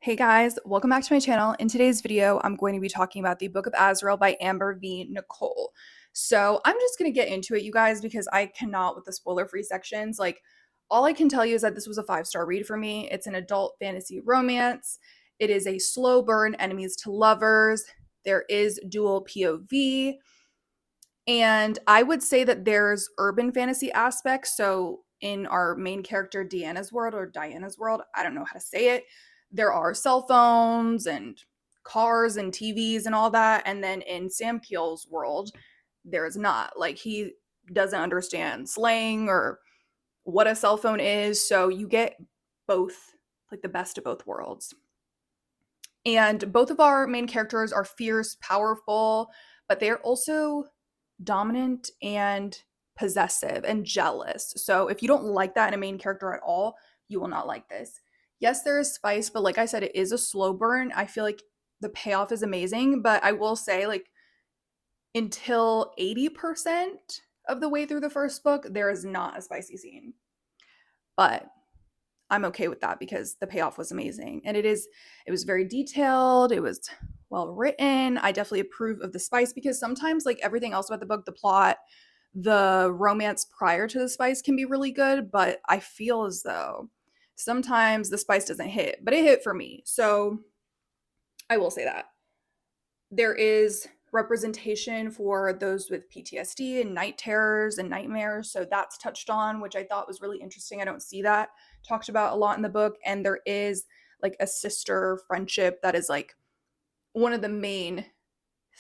Hey guys, welcome back to my channel. In today's video, I'm going to be talking about the Book of Azrael by Amber v. Nicole. So I'm just going to get into it, you guys, because I cannot with the spoiler-free sections. All I can tell you is that this was a 5-star read for me. It's an adult fantasy romance. It is a slow burn, enemies to lovers. There is dual POV. And I would say that there's urban fantasy aspects. So in our main character, Dianna's world or Diana's world, I don't know how to say it, there are cell phones and cars and TVs and all that. And then in Samkiel's world, there's not. He doesn't understand slang or what a cell phone is. So you get both, like the best of both worlds. And both of our main characters are fierce, powerful, but they're also dominant and possessive and jealous. So if you don't like that in a main character at all, you will not like this. Yes, there is spice, but like I said, it is a slow burn. I feel like the payoff is amazing, but I will say, until 80% of the way through the first book, there is not a spicy scene. But I'm okay with that because the payoff was amazing. And it was very detailed, it was well written. I definitely approve of the spice because sometimes, like everything else about the book, the plot, the romance prior to the spice can be really good, but I feel as though sometimes the spice doesn't hit, but it hit for me. So I will say that. There is representation for those with PTSD and night terrors and nightmares. So that's touched on, which I thought was really interesting. I don't see that talked about a lot in the book. And there is like a sister friendship that is like one of the main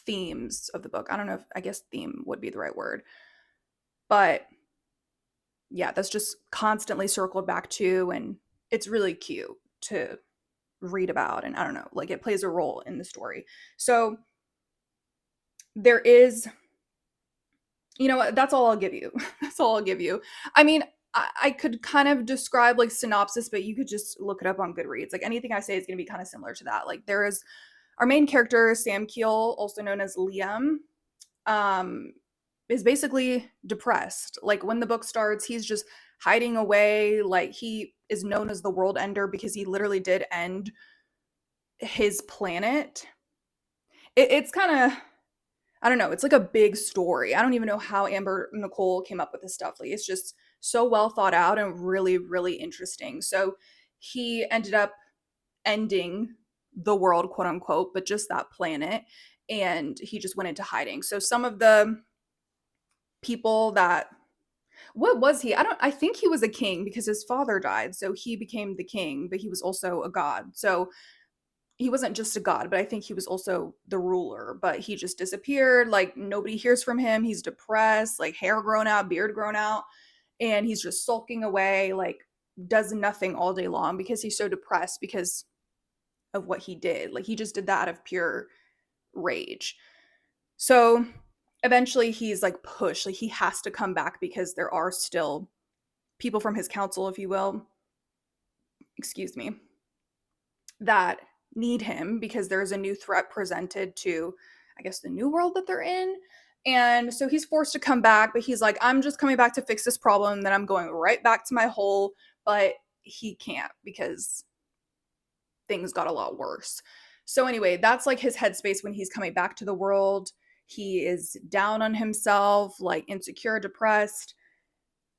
themes of the book. I don't know if I guess theme would be the right word. But yeah, that's just constantly circled back to, and it's really cute to read about. And I don't know, like it plays a role in the story. So there is, you know what, that's all I'll give you. That's all I'll give you. I mean, I could kind of describe like synopsis, but you could just look it up on Goodreads. Like anything I say is going to be kind of similar to that. Like there is our main character, samkiel, also known as Liam, is basically depressed. Like when the book starts, he's just hiding away. Like he is known as the world ender because he literally did end his planet. It's kind of, I don't know, it's like a big story. I don't even know how Amber Nicole came up with this stuff. Like it's just so well thought out and really, really interesting. So he ended up ending the world, quote unquote, but just that planet. And he just went into hiding. So some of the people that, what was he? I think he was a king because his father died. So he became the king, but he was also a god. So he wasn't just a god, but I think he was also the ruler, but he just disappeared. Like nobody hears from him. He's depressed, like hair grown out, beard grown out, and he's just sulking away, like does nothing all day long because he's so depressed because of what he did. Like he just did that out of pure rage. So eventually he's like pushed, like he has to come back because there are still people from his council, if you will, excuse me, that need him because there's a new threat presented to, I guess, the new world that they're in. And so he's forced to come back, but he's like, I'm just coming back to fix this problem, then I'm going right back to my hole. But he can't because things got a lot worse. So anyway, that's like his headspace when he's coming back to the world. He is down on himself, like insecure, depressed,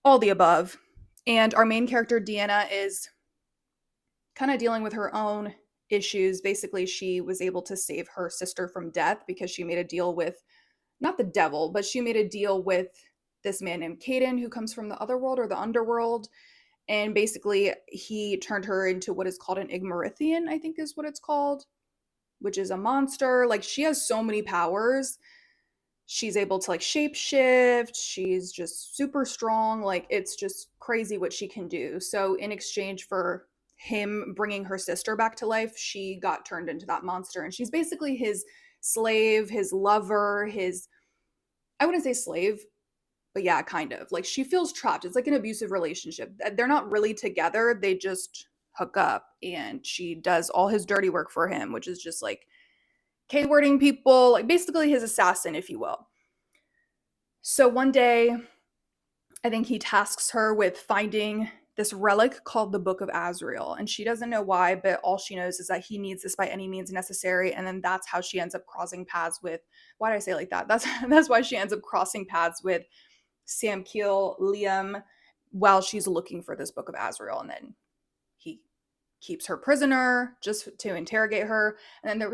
all the above. And our main character, Dianna, is kind of dealing with her own issues. Basically, she was able to save her sister from death because she made a deal with, not the devil, but she made a deal with this man named Kaden who comes from the other world or the underworld. And basically, he turned her into what is called an Igmarithian, I think is what it's called, which is a monster. Like, she has so many powers. She's able to, like, shapeshift. She's just super strong. Like, it's just crazy what she can do. So, in exchange for him bringing her sister back to life, she got turned into that monster. And she's basically his slave, his lover, his, I wouldn't say slave, but yeah, kind of. Like she feels trapped. It's like an abusive relationship. They're not really together. They just hook up and she does all his dirty work for him, which is just like K-wording people, like basically his assassin, if you will. So one day, I think he tasks her with finding this relic called the Book of Azrael, and she doesn't know why, but all she knows is that he needs this by any means necessary, and then that's how she ends up crossing paths with, why did I say it like that? That's why she ends up crossing paths with Samkiel, Liam, while she's looking for this Book of Azrael, and then he keeps her prisoner just to interrogate her. And then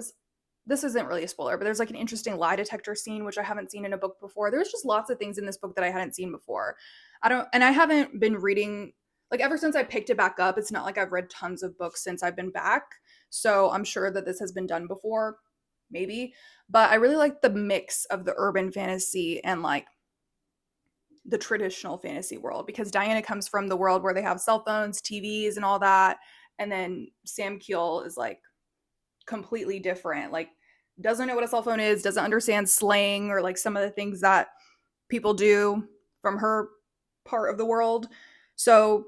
this isn't really a spoiler, but there's like an interesting lie detector scene, which I haven't seen in a book before. There's just lots of things in this book that I hadn't seen before. I haven't been reading, like ever since I picked it back up, it's not like I've read tons of books since I've been back. So I'm sure that this has been done before, maybe. But I really like the mix of the urban fantasy and like the traditional fantasy world, because Dianna comes from the world where they have cell phones, TVs, and all that. And then Samkiel is like completely different. Like, doesn't know what a cell phone is, doesn't understand slang or like some of the things that people do from her part of the world. So,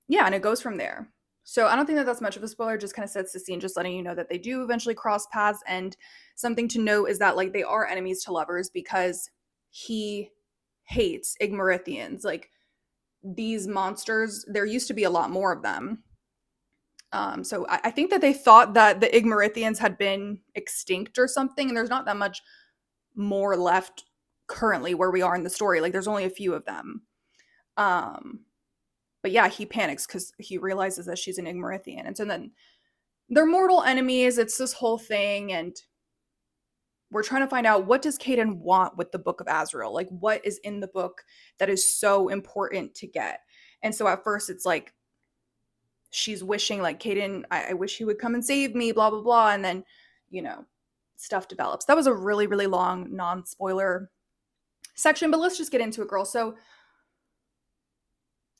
yeah, and it goes from there. So, I don't think that that's much of a spoiler, just kind of sets the scene, just letting you know that they do eventually cross paths. And something to note is that like they are enemies to lovers, because he hates Igmarithians. Like, these monsters, there used to be a lot more of them. So I think that they thought that the Igmarithians had been extinct or something, and there's not that much more left currently where we are in the story. Like, there's only a few of them. But yeah, he panics because he realizes that she's an Igmarithian. And so then they're mortal enemies. It's this whole thing, and we're trying to find out, what does Kaden want with the Book of Azrael? Like, what is in the book that is so important to get? And so at first it's like, she's wishing like, Kaden, I wish he would come and save me, blah, blah, blah. And then, stuff develops. That was a really, really long non-spoiler section, but let's just get into it, girl. So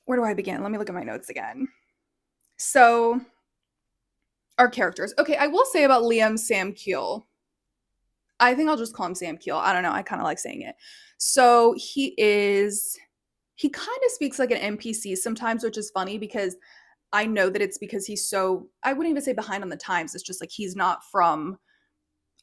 where do I begin? Let me look at my notes again. So our characters. Okay, I will say about Liam Samkiel, I think I'll just call him Samkiel. I don't know. I kind of like saying it. So he kind of speaks like an NPC sometimes, which is funny because I know that it's because he's so, I wouldn't even say behind on the times. It's just like he's not from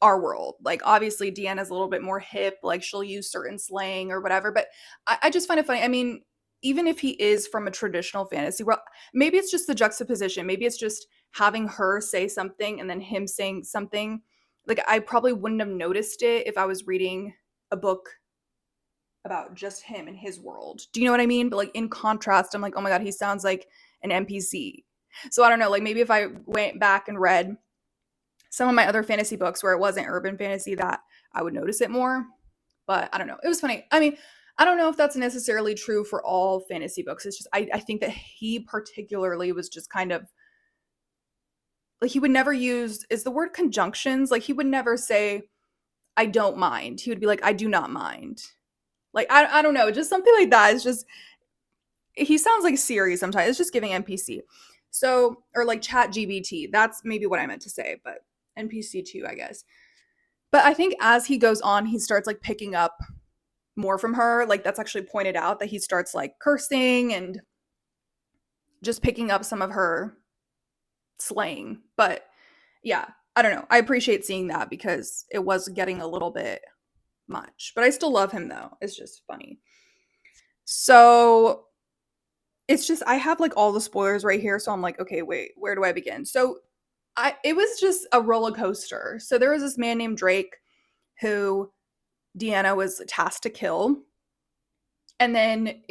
our world. Like, obviously Diana's a little bit more hip, like she'll use certain slang or whatever, but I just find it funny. I mean, even if he is from a traditional fantasy world, maybe it's just the juxtaposition. Maybe it's just having her say something and then him saying something. Like, I probably wouldn't have noticed it if I was reading a book about just him and his world. Do you know what I mean? But like, in contrast, I'm like, oh my God, he sounds like an NPC. So I don't know, like maybe if I went back and read some of my other fantasy books where it wasn't urban fantasy, that I would notice it more. But I don't know. It was funny. I mean, I don't know if that's necessarily true for all fantasy books. It's just, I think that he particularly was just kind of like, he would never use, is the word conjunctions? Like, he would never say, I don't mind. He would be like, I do not mind. Like, I don't know, just something like that. It's just, he sounds like Siri sometimes. It's just giving NPC. So, or like Chat GBT. That's maybe what I meant to say, but NPC too, I guess. But I think as he goes on, he starts like picking up more from her. Like, that's actually pointed out, that he starts like cursing and just picking up some of her slang. But yeah, I don't know. I appreciate seeing that because it was getting a little bit much. But I still love him though. It's just funny. So it's just, I have like all the spoilers right here. So I'm like, okay, wait, where do I begin? So it was just a roller coaster. So there was this man named Drake who Dianna was tasked to kill. And then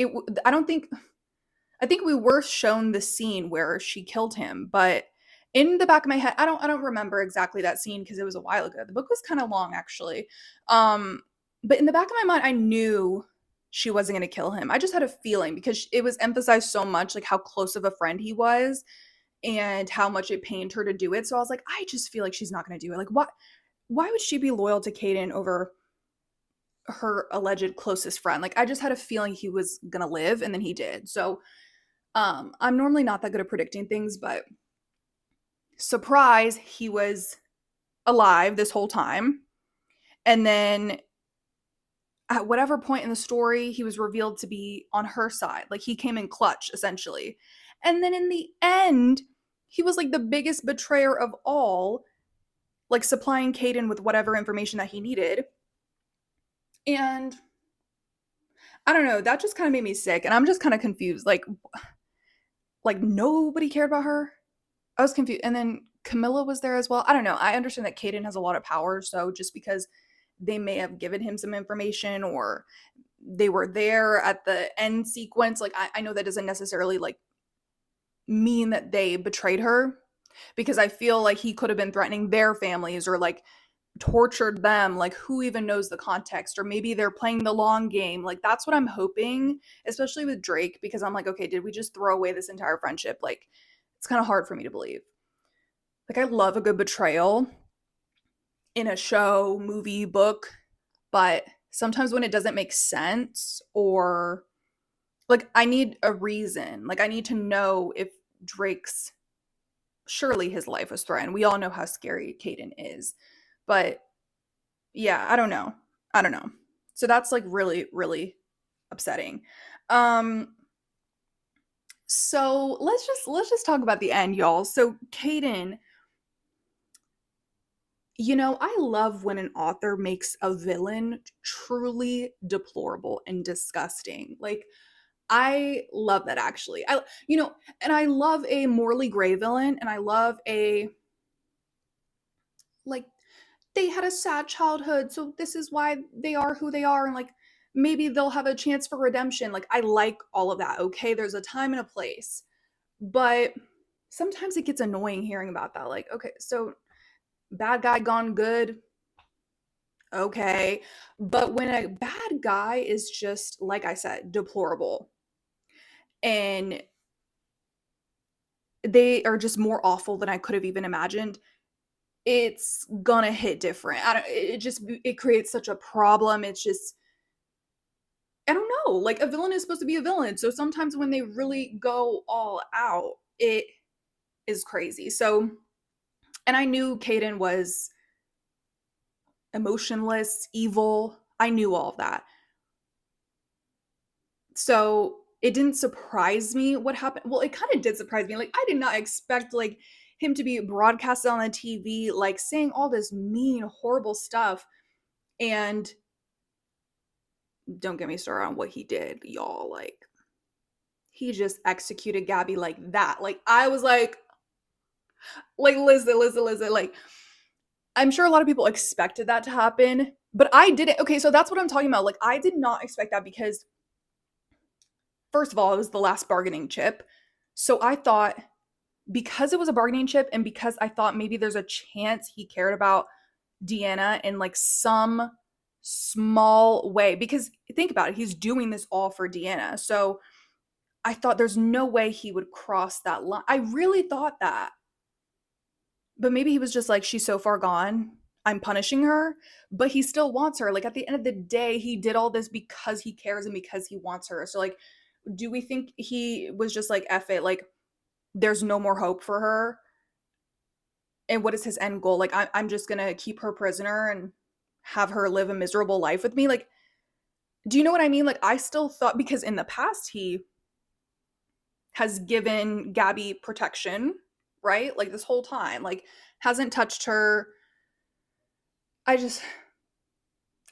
I think we were shown the scene where she killed him, but in the back of my head, I don't remember exactly that scene because it was a while ago. The book was kind of long actually. But in the back of my mind, I knew she wasn't going to kill him. I just had a feeling because it was emphasized so much, like how close of a friend he was and how much it pained her to do it. So I was like, I just feel like she's not going to do it. Like, why would she be loyal to Kaden over her alleged closest friend? Like, I just had a feeling he was going to live, and then he did. So I'm normally not that good at predicting things, but surprise, he was alive this whole time. And then at whatever point in the story, he was revealed to be on her side. Like, he came in clutch, essentially. And then in the end, he was like the biggest betrayer of all, like supplying Kaden with whatever information that he needed. And I don't know, that just kind of made me sick. And I'm just kind of confused. Like, Like nobody cared about her. I was confused. And then Camilla was there as well. I don't know. I understand that Kaden has a lot of power, so just because they may have given him some information or they were there at the end sequence, like I know that doesn't necessarily like mean that they betrayed her, because I feel like he could have been threatening their families or like tortured them. Like, who even knows the context? Or maybe they're playing the long game. Like, that's what I'm hoping, especially with Drake, because I'm like, okay, did we just throw away this entire friendship? Like, it's kind of hard for me to believe. Like, I love a good betrayal in a show, movie, book, but sometimes when it doesn't make sense, or like I need a reason, like I need to know if Drake's, surely his life was threatened. We all know how scary Kaden is. But yeah, I don't know. I don't know. So that's like really, really upsetting. Um, so let's just talk about the end, y'all. So Kaden, I love when an author makes a villain truly deplorable and disgusting. Like, I love that actually. And I love a morally gray villain, and I love a, like, they had a sad childhood, so this is why they are who they are, and like maybe they'll have a chance for redemption. Like, I like all of that. Okay, there's a time and a place. But sometimes it gets annoying hearing about that. Like, okay, so bad guy gone good. Okay. But when a bad guy is just, like I said, deplorable, and they are just more awful than I could have even imagined, it's gonna hit different. I don't, it just, it creates such a problem. It's just, I don't know. Like, a villain is supposed to be a villain. So sometimes when they really go all out, it is crazy. So, and I knew Kaden was emotionless, evil. I knew all of that. So it didn't surprise me what happened. Well, it kind of did surprise me. Like, I did not expect like him to be broadcasted on the TV, like saying all this mean, horrible stuff. And don't get me started on what he did, y'all. Like, he just executed Gabby like that. Like, I was like, listen. Like, I'm sure a lot of people expected that to happen, but I didn't. Okay, so that's what I'm talking about. Like, I did not expect that because, first of all, it was the last bargaining chip. So I thought, because it was a bargaining chip, and because I thought maybe there's a chance he cared about Dianna in like some small way, because think about it, he's doing this all for Dianna. So I thought there's no way he would cross that line. I really thought that. But maybe he was just like, she's so far gone, I'm punishing her. But he still wants her. Like, at the end of the day, he did all this because he cares and because he wants her. So, like, do we think he was just like, F it, like, there's no more hope for her? And what is his end goal? Like, I'm just gonna keep her prisoner and have her live a miserable life with me? Like, do you know what I mean? Like, I still thought, because in the past he has given Gabby protection, right? Like, this whole time, like, hasn't touched her. I just,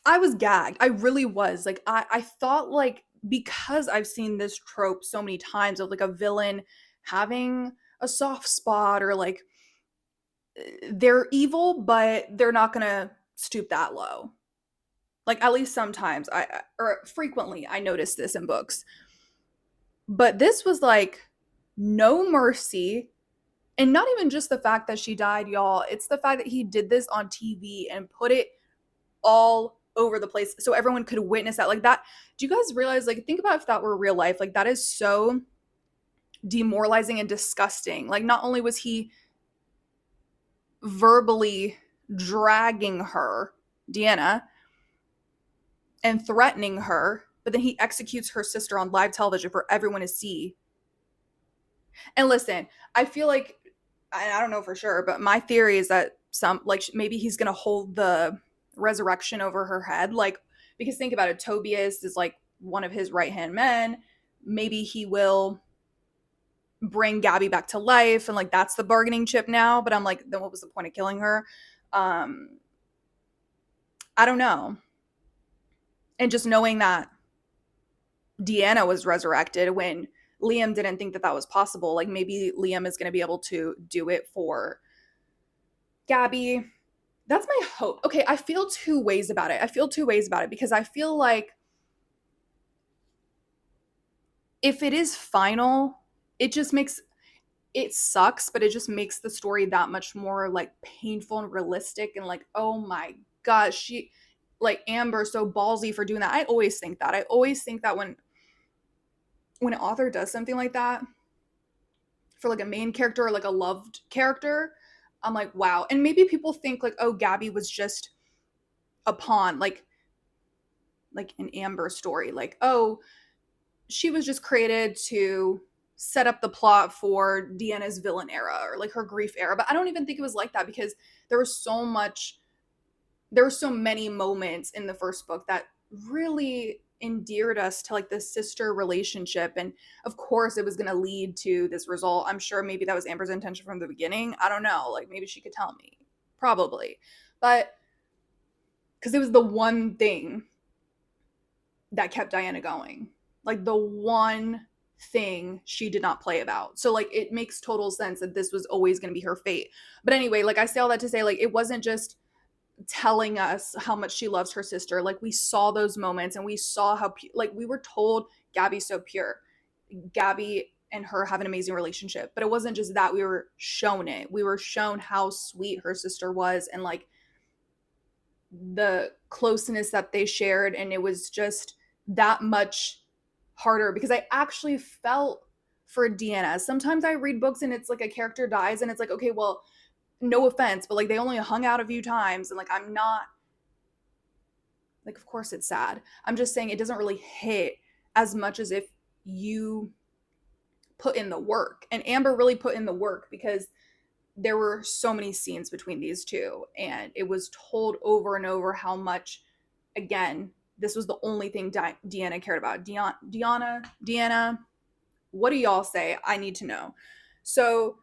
I was gagged. I really was. Like, I thought, like, because I've seen this trope so many times of like a villain having a soft spot, or like they're evil, but they're not gonna stoop that low. Like, at least sometimes, or frequently, I notice this in books. But this was like no mercy. And not even just the fact that she died, y'all. It's the fact that he did this on TV and put it all over the place so everyone could witness that. Like, that, do you guys realize, like, think about if that were real life? Like, that is so demoralizing and disgusting. Like, not only was he verbally dragging her, Dianna, and threatening her, but then he executes her sister on live television for everyone to see. And listen, I feel like, I don't know for sure, but my theory is that some, like, maybe he's gonna hold the resurrection over her head. Like, because think about it, Tobias is like one of his right hand men. Maybe he will bring Gabby back to life, and like that's the bargaining chip now. But I'm like, then what was the point of killing her? Um, I don't know. And just knowing that Dianna was resurrected when Liam didn't think that that was possible. Like maybe Liam is going to be able to do it for Gabby. That's my hope. Okay, I feel two ways about it. Because I feel like if it is final, it just makes it sucks, but it just makes the story that much more like painful and realistic and like, oh my gosh, she like Amber's so ballsy for doing that. I always think that. I always think that when an author does something like that for like a main character or like a loved character, I'm like, wow. And maybe people think like, oh, Gabby was just a pawn, like an Amber story. Like, oh, she was just created to set up the plot for Dianna's villain era or like her grief era. But I don't even think it was like that because there was so much, there were so many moments in the first book that really endeared us to like this sister relationship. And of course it was going to lead to this result. I'm sure maybe that was Amber's intention from the beginning. I don't know. Like maybe she could tell me. Probably. But because it was the one thing that kept Dianna going. Like the one thing she did not play about. So like it makes total sense that this was always going to be her fate. But anyway, like I say all that to say like it wasn't just telling us how much she loves her sister. Like we saw those moments and we saw how like we were told Gabby's so pure. Gabby and her have an amazing relationship. But it wasn't just that, we were shown it. We were shown how sweet her sister was and like the closeness that they shared, and it was just that much harder because I actually felt for Dianna. Sometimes I read books and it's like a character dies and it's like, okay, well, no offense, but like they only hung out a few times and like I'm not like, of course it's sad. I'm just saying it doesn't really hit as much as if you put in the work. And Amber really put in the work because there were so many scenes between these two and it was told over and over how much, again, this was the only thing Dianna cared about. Dianna, what do y'all say? I need to know. So,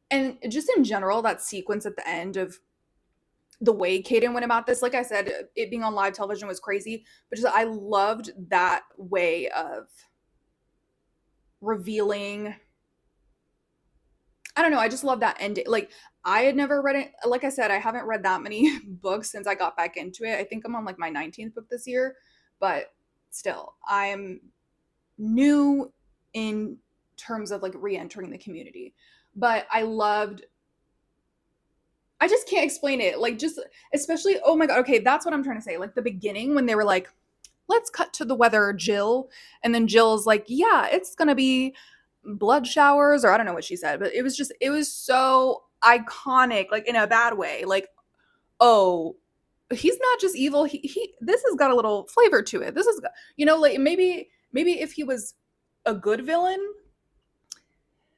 and just in general, that sequence at the end of the way Kaden went about this, like I said, it being on live television was crazy, but just I loved that way of revealing. I don't know, I just love that ending. Like I had never read it. Like I said, I haven't read that many books since I got back into it. I think I'm on like my 19th book this year, but still, I'm new in terms of like re-entering the community. But I just can't explain it. Like just especially, oh my god, okay, that's what I'm trying to say. Like the beginning when they were like, let's cut to the weather, Jill. And then Jill's like, yeah, it's gonna be blood showers, or I don't know what she said, but it was so iconic, like in a bad way. Like, oh, he's not just evil. He this has got a little flavor to it. This is, like maybe if he was a good villain,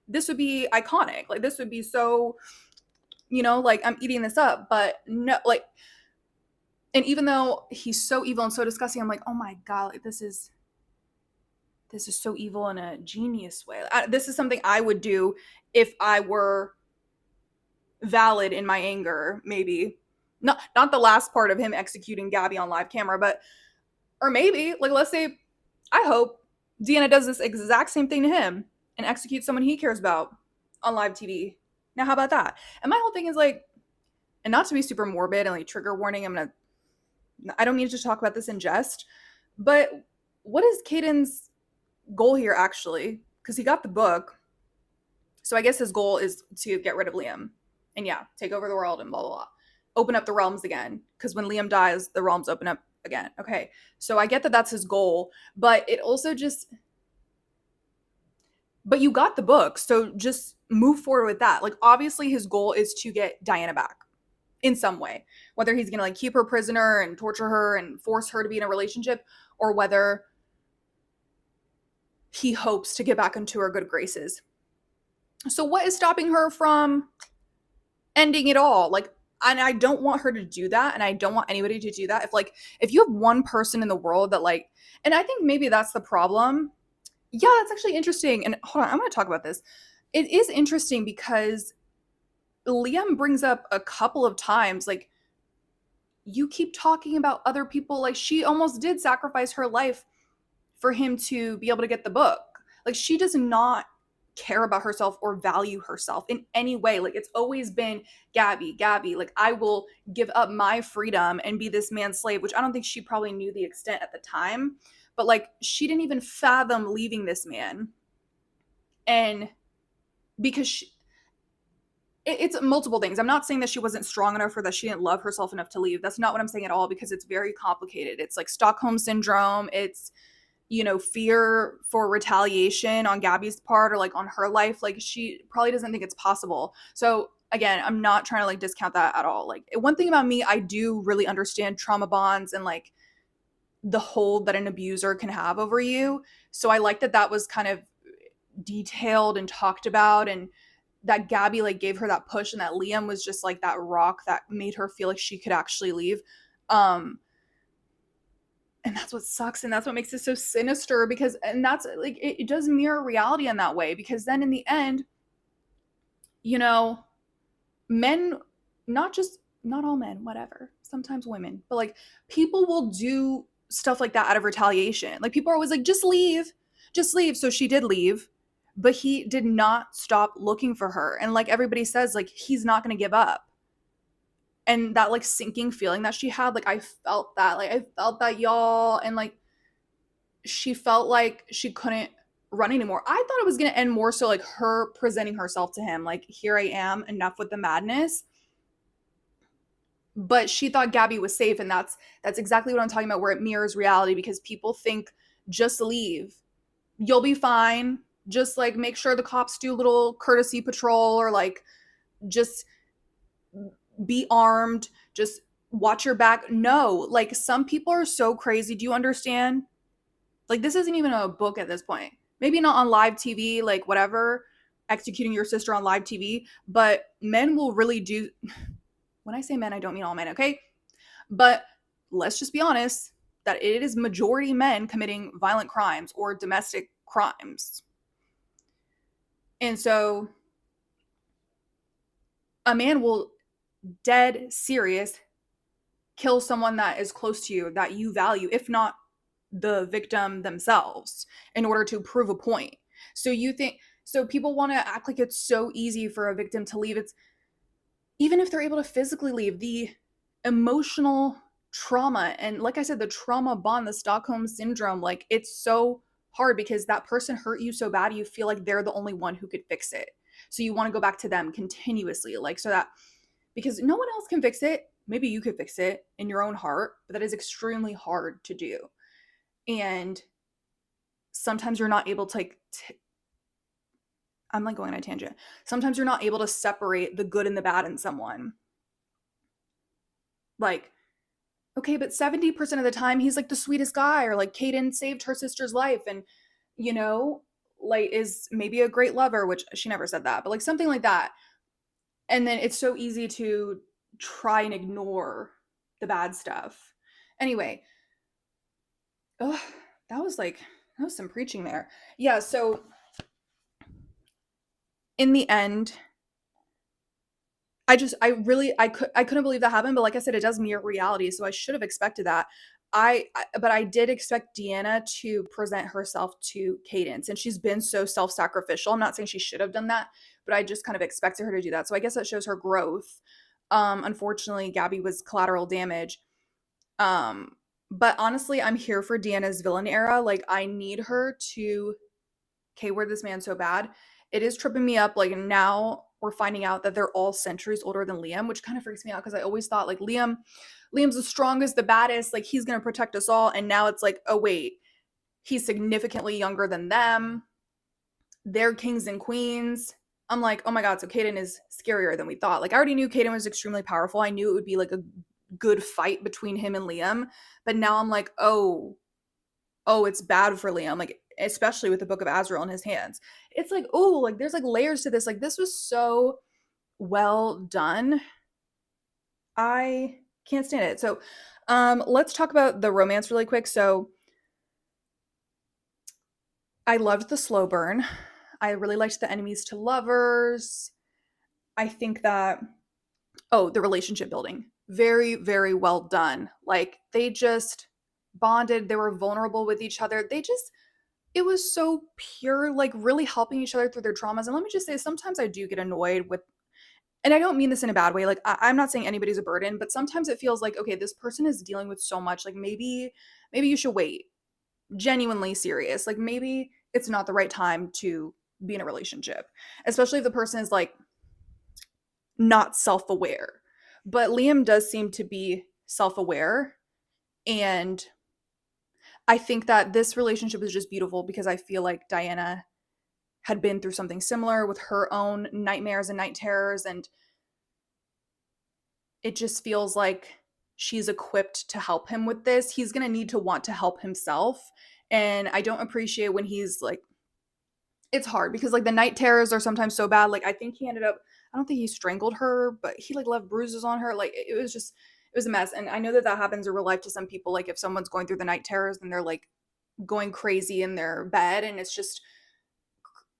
this would be iconic. Like this would be so, like I'm eating this up, but no, like, and even though he's so evil and so disgusting, I'm like, oh my god, like this is so evil in a genius way. This is something I would do if I were valid in my anger, maybe. Not the last part of him executing Gabby on live camera, but or maybe like let's say I hope Dianna does this exact same thing to him and executes someone he cares about on live TV. Now how about that? And my whole thing is like, and not to be super morbid and like trigger warning, I don't need to talk about this in jest, but what is Kaden's goal here actually? Because he got the book. So I guess his goal is to get rid of Liam and yeah, take over the world and blah, blah, blah. Open up the realms again. Because when Liam dies, the realms open up again. Okay. So I get that that's his goal, but it also just, but you got the book. So just move forward with that. Like obviously his goal is to get Dianna back in some way, whether he's going to like keep her prisoner and torture her and force her to be in a relationship, or whether he hopes to get back into her good graces. So what is stopping her from ending it all? Like, and I don't want her to do that, and I don't want anybody to do that. If you have one person in the world that like, and I think maybe that's the problem. Yeah, that's actually interesting. And hold on, I'm going to talk about this. It is interesting because Liam brings up a couple of times, like, you keep talking about other people. Like, she almost did sacrifice her life for him to be able to get the book. Like, she does not care about herself or value herself in any way. Like, it's always been Gabby, like, I will give up my freedom and be this man's slave, which I don't think she probably knew the extent at the time, but like, she didn't even fathom leaving this man. And because it's multiple things. I'm not saying that she wasn't strong enough or that she didn't love herself enough to leave. That's not what I'm saying at all, because it's very complicated. It's like Stockholm syndrome. It's, fear for retaliation on Gabby's part or like on her life. Like, she probably doesn't think it's possible. So again, I'm not trying to like discount that at all. Like, one thing about me, I do really understand trauma bonds and like the hold that an abuser can have over you. So I like that that was kind of detailed and talked about, and that Gabby like gave her that push, and that Liam was just like that rock that made her feel like she could actually leave. And that's what sucks, and that's what makes it so sinister, because and that's like it does mirror reality in that way, because then in the end, men, not all men, whatever, sometimes women, but like people will do stuff like that out of retaliation. Like, people are always like, just leave, just leave. So she did leave, but he did not stop looking for her. And like everybody says, like, he's not going to give up. And that like sinking feeling that she had, like, I felt that, y'all. And like, she felt like she couldn't run anymore. I thought it was going to end more so like her presenting herself to him, like, here I am, enough with the madness. But she thought Gabby was safe, and that's exactly what I'm talking about, where it mirrors reality, because people think, just leave, you'll be fine, just like make sure the cops do a little courtesy patrol, or like just be armed, just watch your back. No, like, some people are so crazy. Do you understand? Like, this isn't even a book at this point. Maybe not on live TV, like whatever, executing your sister on live TV, but men will really do. When I say men, I don't mean all men, okay? But let's just be honest that it is majority men committing violent crimes or domestic crimes. And so a man will dead serious kill someone that is close to you, that you value, if not the victim themselves, in order to prove a point. So people want to act like it's so easy for a victim to leave. It's, even if they're able to physically leave, the emotional trauma, and like I said, the trauma bond, the Stockholm syndrome, like, it's so hard because that person hurt you so bad, you feel like they're the only one who could fix it. So you want to go back to them continuously, like, so that, because no one else can fix it. Maybe you could fix it in your own heart, but that is extremely hard to do. And sometimes you're not able to like I'm like going on a tangent. Sometimes you're not able to separate the good and the bad in someone. Like, okay, but 70% of the time he's like the sweetest guy, or like Kaden saved her sister's life, and like is maybe a great lover, which she never said that, but like something like that. And then it's so easy to try and ignore the bad stuff. Anyway, that was some preaching there. Yeah, so in the end, I couldn't believe that happened, but like I said, it does mirror reality, so I should have expected that. But I did expect Dianna to present herself to Kaden, and she's been so self-sacrificial. I'm not saying she should have done that, but I just kind of expected her to do that. So I guess that shows her growth. Unfortunately, Gabby was collateral damage. But honestly, I'm here for Diana's villain era. Like, I need her to K-word this man so bad. It is tripping me up. Like, now we're finding out that they're all centuries older than Liam, which kind of freaks me out, because I always thought like Liam's the strongest, the baddest, like he's gonna protect us all. And now it's like, oh wait, he's significantly younger than them. They're kings and queens. I'm like, oh my god, so Kaden is scarier than we thought. Like, I already knew Kaden was extremely powerful. I knew it would be like a good fight between him and Liam. But now I'm like, oh, it's bad for Liam. Like, especially with the book of Azrael in his hands. It's like, oh, like there's like layers to this. Like, this was so well done. I can't stand it. So let's talk about the romance really quick. So I loved the slow burn. I really liked the enemies to lovers. I think that, the relationship building, very, very well done. Like, they just bonded, they were vulnerable with each other. It was so pure, like really helping each other through their traumas. And let me just say, sometimes I do get annoyed with, and I don't mean this in a bad way. Like I'm not saying anybody's a burden, but sometimes it feels like, okay, this person is dealing with so much. Like maybe you should wait. Genuinely serious. Like maybe it's not the right time to be in a relationship, especially if the person is like not self-aware. But Liam does seem to be self-aware, and I think that this relationship is just beautiful because I feel like Dianna had been through something similar with her own nightmares and night terrors, and it just feels like she's equipped to help him with this. He's going to need to want to help himself, and I don't appreciate when he's like, it's hard because like the night terrors are sometimes so bad. Like I think he ended up, I don't think he strangled her, but he like left bruises on her. Like it was just, it was a mess. And I know that that happens in real life to some people. Like if someone's going through the night terrors and they're like going crazy in their bed, and it's just,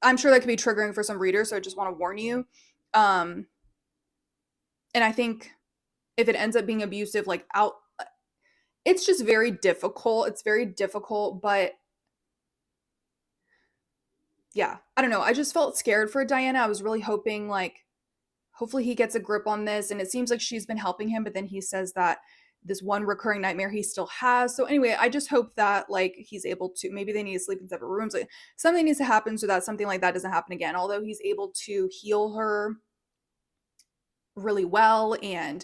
I'm sure that could be triggering for some readers. So I just want to warn you. Um, and I think if it ends up being abusive, like out, it's just very difficult. It's very difficult, but yeah, I don't know. I just felt scared for Dianna. I was really hoping like hopefully he gets a grip on this, and it seems like she's been helping him, but then he says that this one recurring nightmare he still has. So anyway, I just hope that like he's able to, maybe they need to sleep in separate rooms. Like something needs to happen so that something like that doesn't happen again. Although he's able to heal her really well and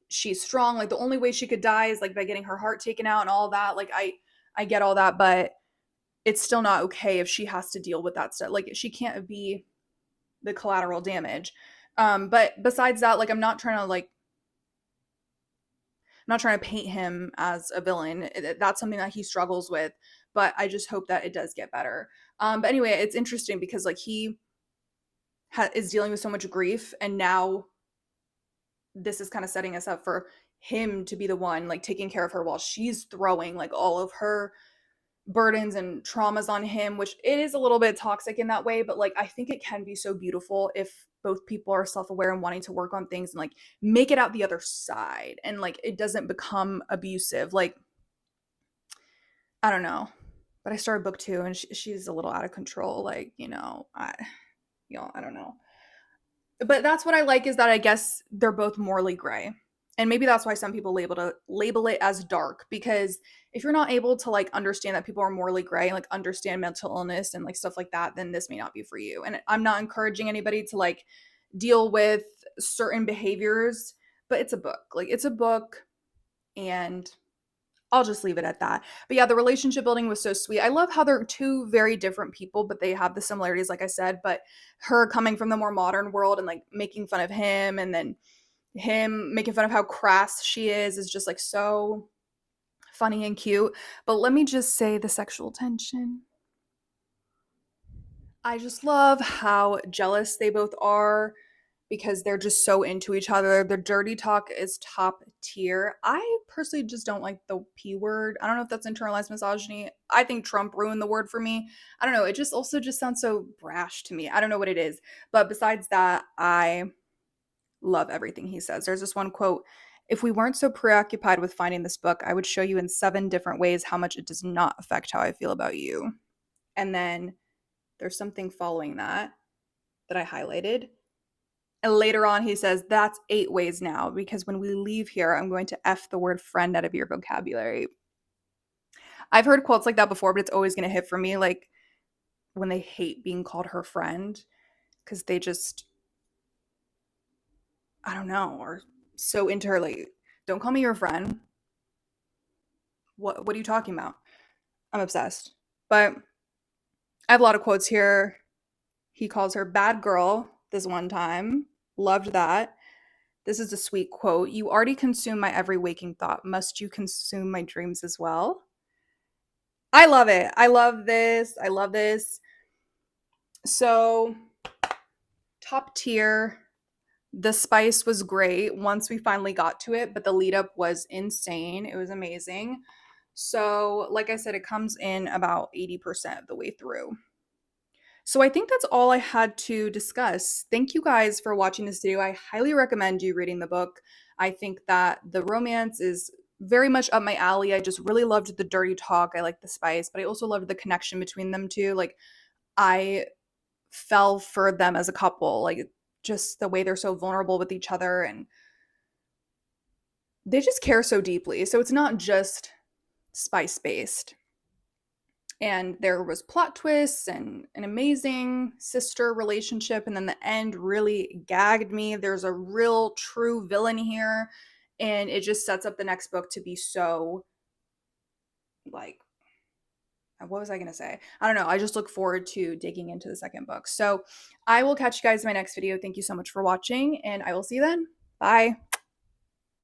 she's strong, like the only way she could die is like by getting her heart taken out and all that. Like I get all that, but it's still not okay if she has to deal with that stuff. Like she can't be the collateral damage. But besides that, like I'm not trying to paint him as a villain. That's something that he struggles with, but I just hope that it does get better. But anyway, it's interesting because like he is dealing with so much grief, and now this is kind of setting us up for him to be the one like taking care of her while she's throwing like all of her burdens and traumas on him, which it is a little bit toxic in that way, but like I think it can be so beautiful if both people are self-aware and wanting to work on things and like make it out the other side, and like it doesn't become abusive. Like I don't know, but I started book 2 and she's a little out of control, like I don't know. But that's what I like, is that I guess they're both morally gray. And maybe that's why some people label it as dark, because if you're not able to like understand that people are morally gray and like understand mental illness and like stuff like that, then this may not be for you. And I'm not encouraging anybody to like deal with certain behaviors, but it's a book. Like it's a book, and I'll just leave it at that. But yeah, the relationship building was so sweet. I love how they're two very different people, but they have the similarities, like I said. But her coming from the more modern world and like making fun of him, and then him making fun of how crass she is just like so funny and cute. But let me just say the sexual tension. I just love how jealous they both are because they're just so into each other. Their dirty talk is top tier. I personally just don't like the P word. I don't know if that's internalized misogyny. I think Trump ruined the word for me. I don't know. It just also just sounds so brash to me. I don't know what it is. But besides that, I love everything he says. There's this one quote: "If we weren't so preoccupied with finding this book, I would show you in 7 different ways how much it does not affect how I feel about you." And then there's something following that I highlighted. And later on, he says, "That's 8 ways now, because when we leave here, I'm going to F the word friend out of your vocabulary." I've heard quotes like that before, but it's always going to hit for me like when they hate being called her friend because they just, I don't know, are so into her. Like, don't call me your friend. What are you talking about? I'm obsessed. But I have a lot of quotes here. He calls her bad girl this one time. Loved that. This is a sweet quote. "You already consume my every waking thought. Must you consume my dreams as well?" I love it. I love this. I love this. So, top tier. The spice was great once we finally got to it, but the lead up was insane. It was amazing. So, like I said, it comes in about 80% of the way through. So I think that's all I had to discuss. Thank you guys for watching this video. I highly recommend you reading the book. I think that the romance is very much up my alley. I just really loved the dirty talk. I liked the spice, but I also loved the connection between them two. Like, I fell for them as a couple. Like, just the way they're so vulnerable with each other, and they just care so deeply. So it's not just spice based. And there was plot twists and an amazing sister relationship, and then the end really gagged me. There's a real true villain here, and it just sets up the next book to be so, like, what was I going to say? I don't know. I just look forward to digging into the second book. So I will catch you guys in my next video. Thank you so much for watching, and I will see you then. Bye.